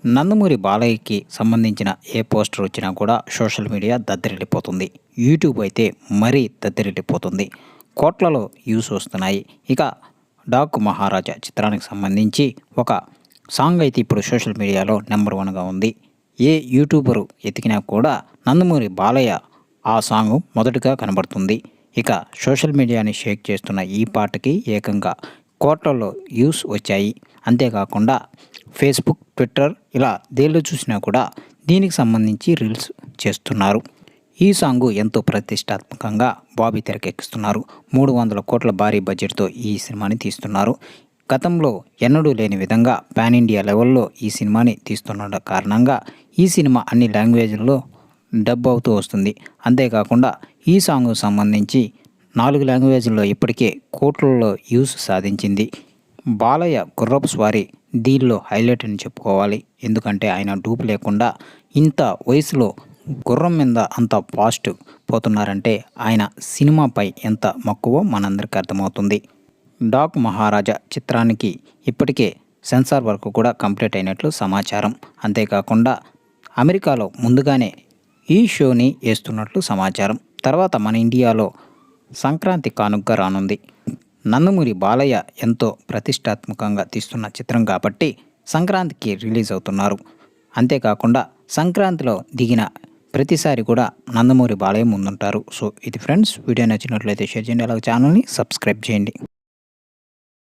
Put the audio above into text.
నందమూరి బాలయ్యకి సంబంధించిన ఏ పోస్టర్ వచ్చినా కూడా సోషల్ మీడియా దద్దరిల్లిపోతుంది. యూట్యూబ్ అయితే మరీ దద్దరిల్లిపోతుంది. కోట్లలో వ్యూస్ వస్తున్నాయి. ఇక 'డాకు మహారాజా' చిత్రానికి సంబంధించి ఒక సాంగ్ అయితే ఇప్పుడు సోషల్ మీడియాలో నెంబర్ 1గా ఉంది. ఏ యూట్యూబరు ఎతికినా కూడా నందమూరి బాలయ్య ఆ సాంగ్ మొదటగా కనబడుతుంది. ఇక సోషల్ మీడియాని షేక్ చేస్తున్న ఈ పాటకి ఏకంగా కోట్లలో వ్యూస్ వచ్చాయి. అంతేకాకుండా ఫేస్బుక్, ట్విట్టర్ ఇలా దేనిలో చూసినా కూడా దీనికి సంబంధించి రీల్స్ చేస్తున్నారు. ఈ సాంగు ఎంతో ప్రతిష్టాత్మకంగా బాబీ తెరకెక్కిస్తున్నారు. 300 కోట్ల భారీ బడ్జెట్తో ఈ సినిమాని తీస్తున్నారు. గతంలో ఎన్నడూ లేని విధంగా పాన్ ఇండియా లెవెల్లో ఈ సినిమాని తీస్తున్న కారణంగా ఈ సినిమా అన్ని లాంగ్వేజ్ల్లో డబ్ అవుతూ వస్తుంది. అంతేకాకుండా ఈ సాంగ్కు సంబంధించి 4 లాంగ్వేజ్ల్లో ఇప్పటికే కోట్లలో వ్యూస్ సాధించింది. బాలయ్య గుర్రపు స్వారీ దీనిలో హైలైట్ అని చెప్పుకోవాలి. ఎందుకంటే ఆయన డూపు లేకుండా ఇంత వయసులో గుర్రం మీద అంత ఫాస్ట్ పోతున్నారంటే ఆయన సినిమాపై ఎంత మక్కువో మనందరికీ అర్థమవుతుంది. 'డాకు మహారాజా' చిత్రానికి ఇప్పటికే సెన్సార్ వర్క్ కూడా కంప్లీట్ అయినట్లు సమాచారం. అంతేకాకుండా అమెరికాలో ముందుగానే ఈ షోని వేస్తున్నట్లు సమాచారం. తర్వాత మన ఇండియాలో సంక్రాంతి కానుకగా రానుంది. నందమూరి బాలయ్య ఎంతో ప్రతిష్టాత్మకంగా తీస్తున్న చిత్రం కాబట్టి సంక్రాంతికి రిలీజ్ అవుతున్నారు. అంతేకాకుండా సంక్రాంతిలో దిగిన ప్రతిసారి కూడా నందమూరి బాలయ్య ముందుంటారు. సో ఇది ఫ్రెండ్స్, వీడియో నచ్చినట్లయితే షేర్ చేయండి, అలాగే ఛానల్ని సబ్స్క్రైబ్ చేయండి.